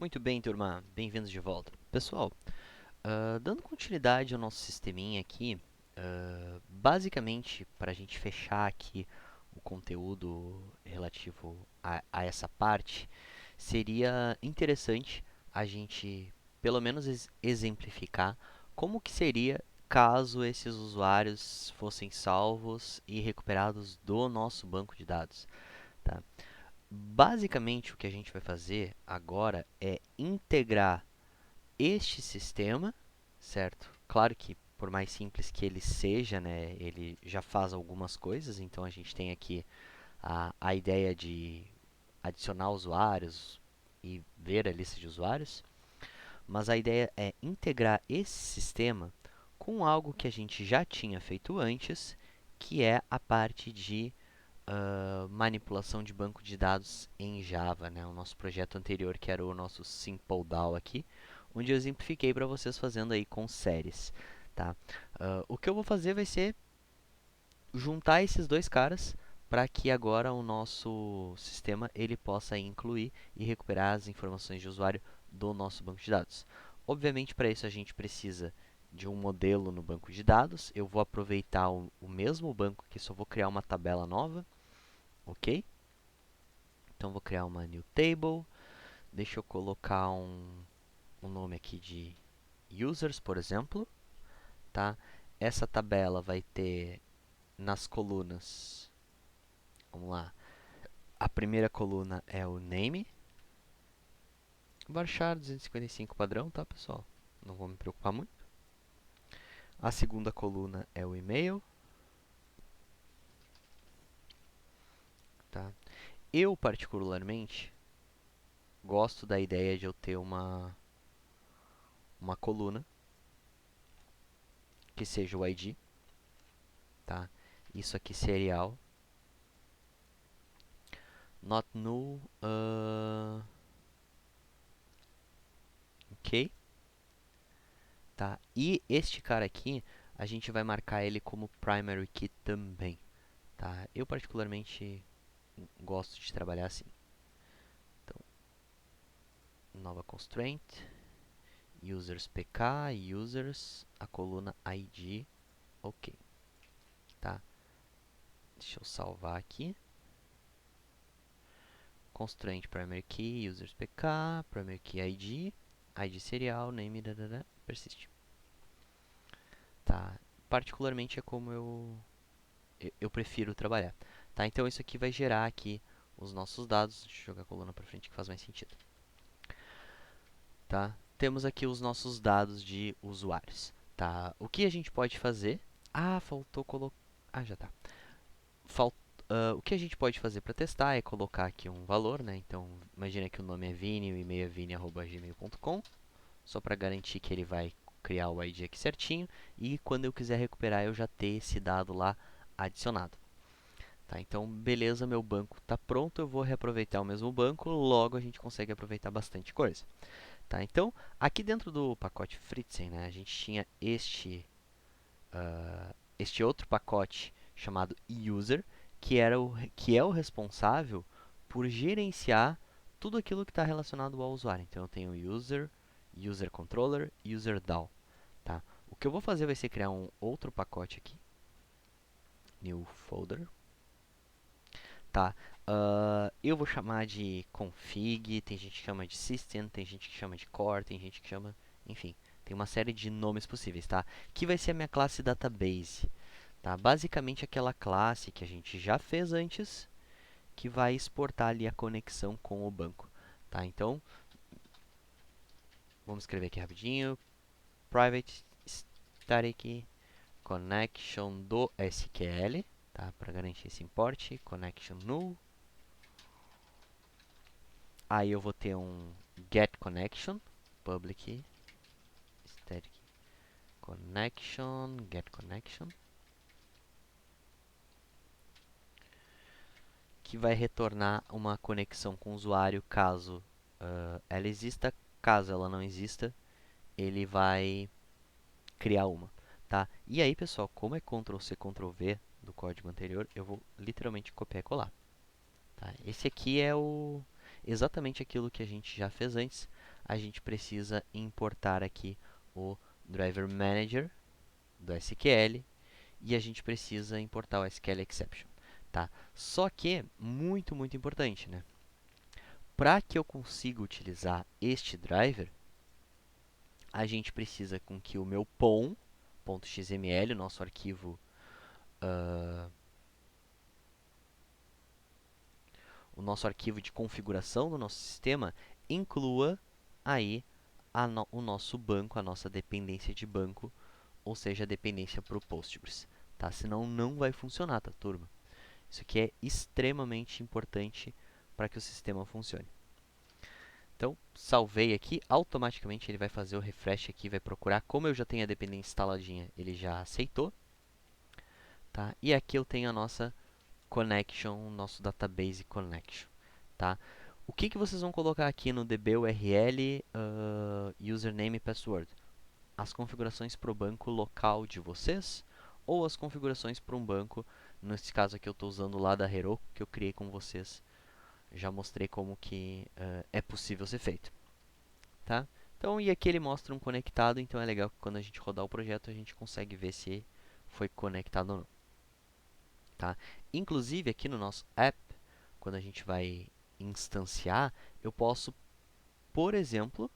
Muito bem, turma. Bem-vindos de volta. Pessoal, dando continuidade ao nosso sisteminha aqui, basicamente, para a gente fechar aqui o conteúdo relativo a essa parte, seria interessante a gente, pelo menos, exemplificar como que seria caso esses usuários fossem salvos e recuperados do nosso banco de dados, tá? Basicamente, o que a gente vai fazer agora é integrar este sistema, certo? Claro que, por mais simples que ele seja, né, ele já faz algumas coisas, então a gente tem aqui a ideia de adicionar usuários e ver a lista de usuários, mas a ideia é integrar esse sistema com algo que a gente já tinha feito antes, que é a parte de manipulação de banco de dados em Java, né? O nosso projeto anterior, que era o nosso SimpleDAO aqui, onde eu exemplifiquei para vocês fazendo aí com séries, tá? O que eu vou fazer vai ser juntar esses dois caras para que agora o nosso sistema ele possa incluir e recuperar as informações de usuário do nosso banco de dados. Obviamente, para isso a gente precisa de um modelo no banco de dados. Eu vou aproveitar o mesmo banco que só vou criar uma tabela nova, ok? Então, vou criar uma new table. Deixa eu colocar um nome aqui de users, por exemplo, tá? Essa tabela vai ter nas colunas, vamos lá, a primeira coluna é o name, varchar 255 padrão, tá, pessoal? Não vou me preocupar muito. A segunda coluna é o e-mail, tá? Eu, particularmente, gosto da ideia de eu ter uma coluna que seja o ID, tá? Isso aqui serial, not null, ok, tá? E este cara aqui, a gente vai marcar ele como primary key também, tá? Eu particularmente gosto de trabalhar assim. Então, nova constraint, users pk, users, a coluna id, ok, tá? Deixa eu salvar aqui. Constraint primary key, users pk, primary key id, id serial, name, persist. Tá? Particularmente é como eu prefiro trabalhar. Tá? Então isso aqui vai gerar aqui os nossos dados. Deixa eu jogar a coluna para frente que faz mais sentido. Tá? Temos aqui os nossos dados de usuários. Tá? O que a gente pode fazer? Ah, faltou colocar. Ah, já tá. O que a gente pode fazer para testar é colocar aqui um valor, né? Então, imagina que o nome é Vini e o e-mail é vini@gmail.com, só para garantir que ele vai criar o ID aqui certinho e quando eu quiser recuperar eu já ter esse dado lá adicionado. Tá, então, beleza, meu banco está pronto, eu vou reaproveitar o mesmo banco, logo a gente consegue aproveitar bastante coisa. Tá, então, aqui dentro do pacote Fritzen, né, a gente tinha este outro pacote chamado user, que é o responsável por gerenciar tudo aquilo que está relacionado ao usuário. Então, eu tenho user, user controller e user DAO. Tá? O que eu vou fazer vai ser criar um outro pacote aqui, new folder. Tá? Eu vou chamar de config, tem gente que chama de system, tem gente que chama de core, tem gente que chama... Enfim, tem uma série de nomes possíveis, tá? Que vai ser a minha classe database. Tá? Basicamente aquela classe que a gente já fez antes, que vai exportar ali a conexão com o banco. Tá? Então, vamos escrever aqui rapidinho. Private static connection do SQL, tá? Para garantir esse import, connection null. Aí eu vou ter um get connection, public static connection, get connection, que vai retornar uma conexão com o usuário caso ela exista. Caso ela não exista, ele vai criar uma, tá? E aí, pessoal, como é Ctrl+C, Ctrl+V do código anterior, eu vou literalmente copiar e colar. Tá? exatamente aquilo que a gente já fez antes. A gente precisa importar aqui o Driver Manager do SQL e a gente precisa importar o SQL Exception, tá? Só que, muito importante, né? Para que eu consiga utilizar este driver, a gente precisa com que o meu pom.xml, o nosso arquivo o nosso arquivo de configuração do nosso sistema inclua aí o nosso banco, a nossa dependência de banco, ou seja, a dependência para o Postgres, tá? Senão não vai funcionar, tá, turma? Isso aqui é extremamente importante para que o sistema funcione. Então, salvei aqui, automaticamente ele vai fazer o refresh aqui, vai procurar. Como eu já tenho a dependência instaladinha, ele já aceitou, tá? E aqui eu tenho a nossa connection, nosso database connection, tá? O que vocês vão colocar aqui no dburl, username e password? As configurações para o banco local de vocês ou as configurações para um banco, nesse caso aqui eu estou usando lá da Heroku, que eu criei com vocês. Já mostrei como que é possível ser feito, tá? Então, e aqui ele mostra um conectado, então é legal que quando a gente rodar o projeto, a gente consegue ver se foi conectado ou não, tá? Inclusive, aqui no nosso app, quando a gente vai instanciar, eu posso, por exemplo,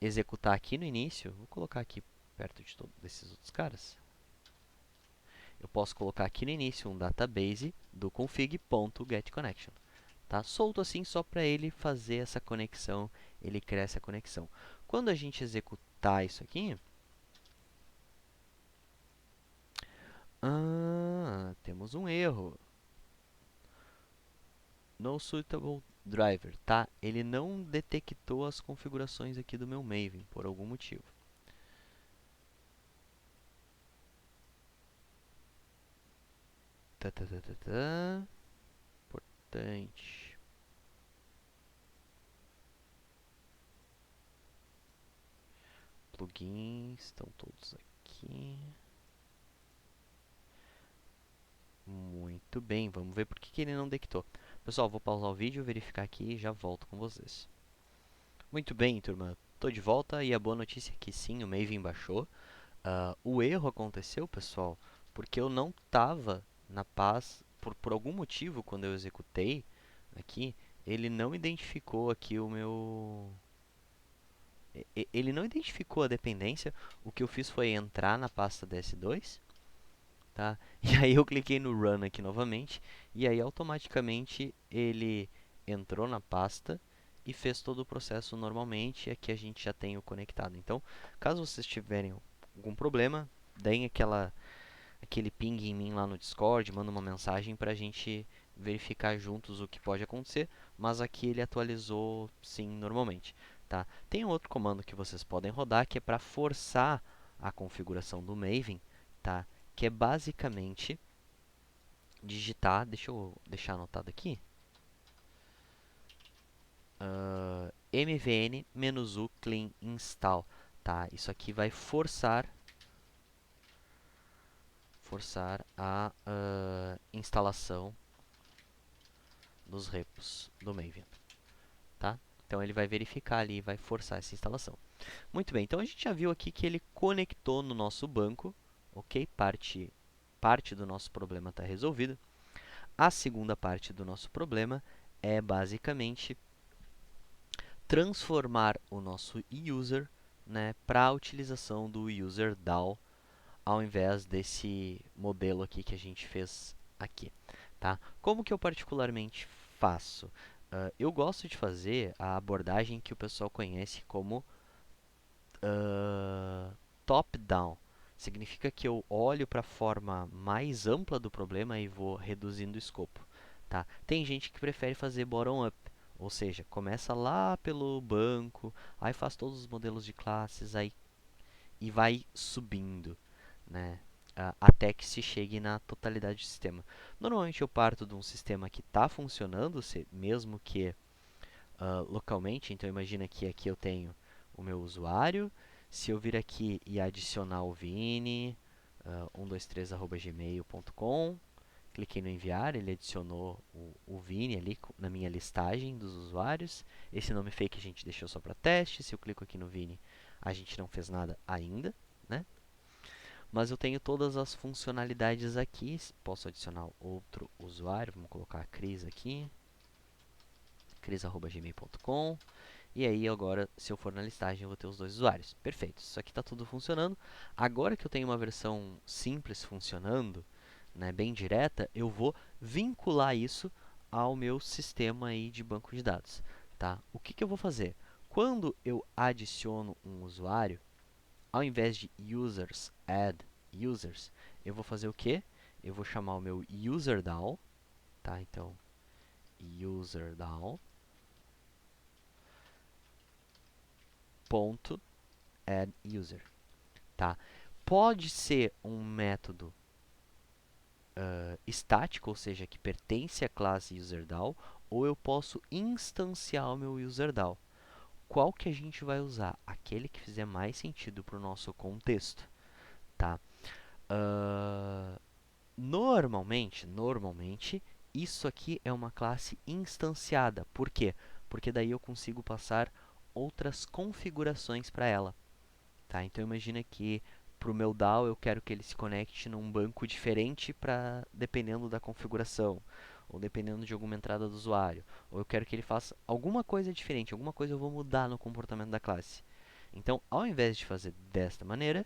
executar aqui no início, vou colocar aqui perto de todos desses outros caras, eu posso colocar aqui no início um database do config.getConnection, tá? Solto assim só para ele fazer essa conexão, ele criar essa conexão. Quando a gente executar isso aqui, temos um erro. No suitable driver, tá? Ele não detectou as configurações aqui do meu Maven, por algum motivo. Importante. Plugins, estão todos aqui. Muito bem, vamos ver por que ele não detectou. Pessoal, vou pausar o vídeo, verificar aqui e já volto com vocês. Muito bem, turma. Estou de volta e a boa notícia é que sim, o Maven baixou. O erro aconteceu, pessoal, porque eu não estava na paz, por algum motivo, quando eu executei aqui, ele não identificou aqui o meu... Ele não identificou a dependência. O que eu fiz foi entrar na pasta DS2, tá? E aí eu cliquei no Run aqui novamente, e aí automaticamente ele entrou na pasta e fez todo o processo normalmente, e aqui a gente já tem o conectado. Então, caso vocês tiverem algum problema, deem aquele ping em mim lá no Discord, manda uma mensagem para a gente verificar juntos o que pode acontecer, mas aqui ele atualizou sim normalmente, tá? Tem um outro comando que vocês podem rodar que é para forçar a configuração do Maven, tá? Que é basicamente digitar, deixa eu deixar anotado aqui, mvn-u clean install, tá? Isso aqui vai forçar a instalação dos repos do Maven, tá? Então ele vai verificar ali e vai forçar essa instalação. Muito bem, então a gente já viu aqui que ele conectou no nosso banco, ok? Parte do nosso problema está resolvida. A segunda parte do nosso problema é basicamente transformar o nosso user, né, para a utilização do user DAO, ao invés desse modelo aqui que a gente fez aqui, tá? Como que eu particularmente faço? Eu gosto de fazer a abordagem que o pessoal conhece como top-down. Significa que eu olho para a forma mais ampla do problema e vou reduzindo o escopo, tá? Tem gente que prefere fazer bottom-up, ou seja, começa lá pelo banco, aí faz todos os modelos de classes, aí e vai subindo, né? Até que se chegue na totalidade do sistema. Normalmente eu parto de um sistema que está funcionando, mesmo que localmente. Então imagina que aqui eu tenho o meu usuário. Se eu vir aqui e adicionar o Vini, 123@gmail.com, Cliquei no enviar, ele adicionou o Vini ali na minha listagem dos usuários. Esse nome fake a gente deixou só para teste. Se eu clico aqui no Vini, a gente não fez nada ainda, né? Mas eu tenho todas as funcionalidades aqui. Posso adicionar outro usuário. Vamos colocar a Cris aqui. cris@gmail.com. E aí agora, se eu for na listagem, eu vou ter os dois usuários. Perfeito, isso aqui está tudo funcionando. Agora que eu tenho uma versão simples funcionando, né, bem direta, eu vou vincular isso ao meu sistema aí de banco de dados. Tá? O que, que eu vou fazer? Quando eu adiciono um usuário, ao invés de users, add users, eu vou fazer o quê? Eu vou chamar o meu userDAO, tá? Então, userDAO ponto add user, tá? Pode ser um método estático, ou seja, que pertence à classe userDAO, ou eu posso instanciar o meu userDAO. Qual que a gente vai usar? Aquele que fizer mais sentido para o nosso contexto, tá? Normalmente, isso aqui é uma classe instanciada. Por quê? Porque daí eu consigo passar outras configurações para ela. Tá? Então, imagina que para o meu DAO eu quero que ele se conecte num banco diferente dependendo da configuração, ou dependendo de alguma entrada do usuário, ou eu quero que ele faça alguma coisa diferente, alguma coisa eu vou mudar no comportamento da classe. Então, ao invés de fazer desta maneira,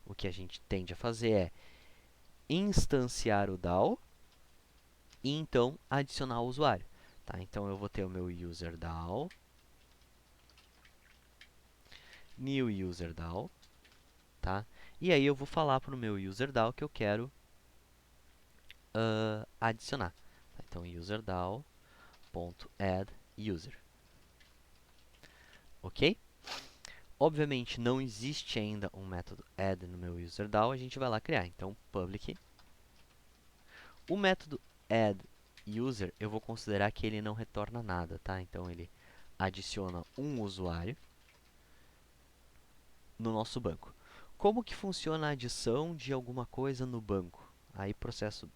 o que a gente tende a fazer é instanciar o DAO e então adicionar o usuário. Tá? Então, eu vou ter o meu user DAO, new user DAO, tá? E aí eu vou falar para o meu userDAO que eu quero adicionar. Então, userDAO.addUser. Ok? Obviamente, não existe ainda um método add no meu userDAO, a gente vai lá criar. Então, public. O método addUser, eu vou considerar que ele não retorna nada, tá? Então, ele adiciona um usuário no nosso banco. Como que funciona a adição de alguma coisa no banco? Aí, processo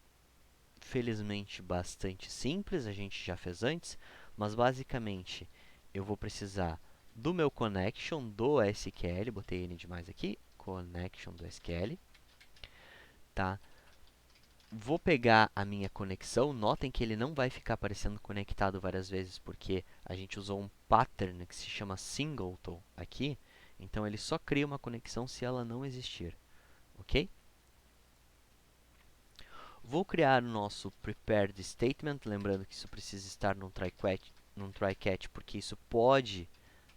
felizmente bastante simples, a gente já fez antes, mas basicamente eu vou precisar do meu connection do SQL, botei N demais aqui, connection do SQL, tá? Vou pegar a minha conexão, notem que ele não vai ficar aparecendo conectado várias vezes, porque a gente usou um pattern que se chama singleton aqui, então ele só cria uma conexão se ela não existir, ok? Vou criar o nosso prepared statement, lembrando que isso precisa estar num try catch, porque isso pode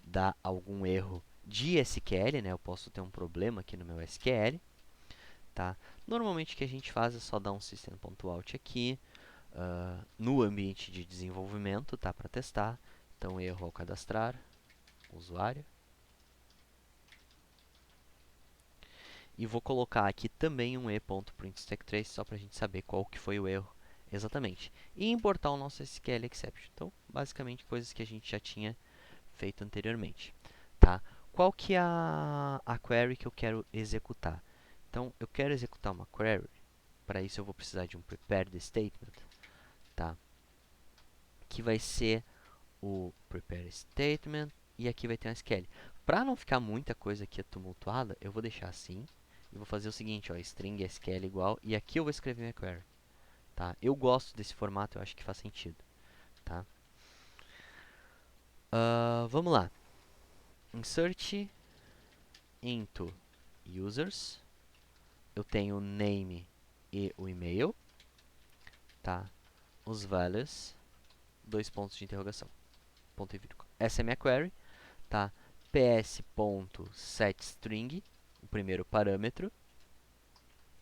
dar algum erro de SQL, né? Eu posso ter um problema aqui no meu SQL, tá? Normalmente o que a gente faz é só dar um system.out aqui, no ambiente de desenvolvimento, tá? Para testar. Então, erro ao cadastrar usuário. E vou colocar aqui também um e.printStackTrace, só para a gente saber qual que foi o erro exatamente. E importar o nosso SQL exception. Então, basicamente, coisas que a gente já tinha feito anteriormente. Tá? Qual que é a query que eu quero executar? Então, eu quero executar uma query. Para isso, eu vou precisar de um prepared statement. Tá? Que vai ser o prepare statement. E aqui vai ter um SQL. Para não ficar muita coisa aqui tumultuada, eu vou deixar assim. E vou fazer o seguinte, ó, string SQL igual. E aqui eu vou escrever minha query. Tá? Eu gosto desse formato, eu acho que faz sentido. Tá? Vamos lá. Insert into users. Eu tenho o name e o e-mail. Tá? Os values, dois pontos de interrogação. Ponto e vírgula. Essa é a minha query. Tá? ps.setString, o primeiro parâmetro.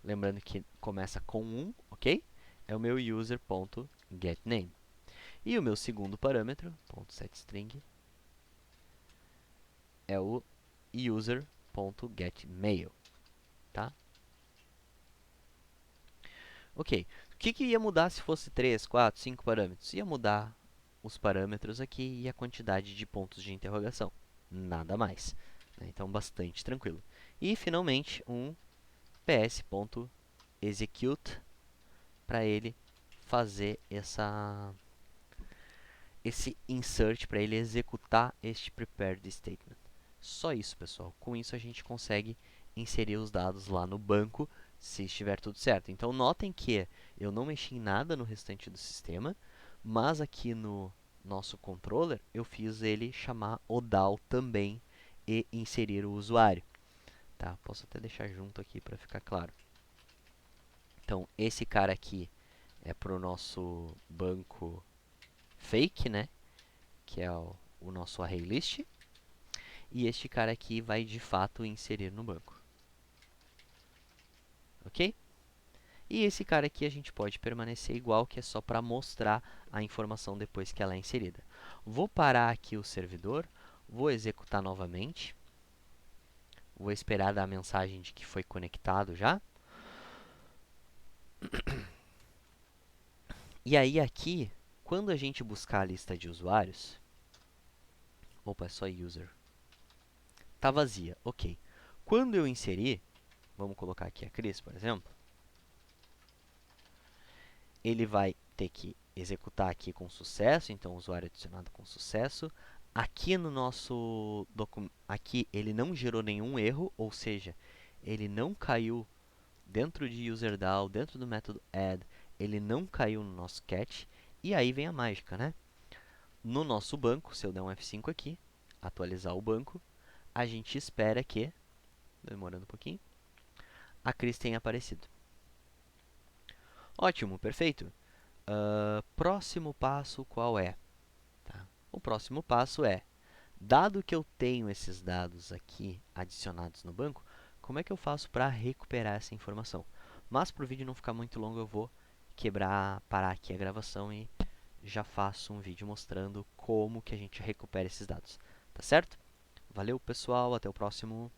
Lembrando que começa com 1, ok? É o meu user.getName. E o meu segundo parâmetro, .setString, é o user.getMail, tá? Ok, o que ia mudar se fosse 3, 4, 5 parâmetros? Ia mudar os parâmetros aqui e a quantidade de pontos de interrogação. Nada mais. Né? Então, bastante tranquilo. E, finalmente, um ps.execute para ele fazer esse insert, para ele executar este prepared statement. Só isso, pessoal. Com isso a gente consegue inserir os dados lá no banco, se estiver tudo certo. Então, notem que eu não mexi em nada no restante do sistema, mas aqui no nosso controller, eu fiz ele chamar o DAO também e inserir o usuário. Tá? Posso até deixar junto aqui para ficar claro. Então, esse cara aqui é para o nosso banco fake, né? Que é o nosso array list. E este cara aqui vai, de fato, inserir no banco. Ok? E esse cara aqui a gente pode permanecer igual, que é só para mostrar a informação depois que ela é inserida. Vou parar aqui o servidor, vou executar novamente. Vou esperar dar a mensagem de que foi conectado já. E aí aqui, quando a gente buscar a lista de usuários... Opa, é só user. Está vazia, ok. Quando eu inserir, vamos colocar aqui a Cris, por exemplo. Ele vai ter que executar aqui com sucesso, então usuário adicionado com sucesso. Aqui no nosso documento, aqui ele não gerou nenhum erro, ou seja, ele não caiu dentro de UserDAO, dentro do método add, ele não caiu no nosso catch. E aí vem a mágica, né? No nosso banco, se eu der um F5 aqui, atualizar o banco, a gente espera que, demorando um pouquinho, a Cris tenha aparecido. Ótimo, perfeito. Próximo passo qual é? Tá? O próximo passo é, dado que eu tenho esses dados aqui adicionados no banco, como é que eu faço para recuperar essa informação? Mas para o vídeo não ficar muito longo, eu vou parar aqui a gravação e já faço um vídeo mostrando como que a gente recupera esses dados. Tá certo? Valeu, pessoal. Até o próximo.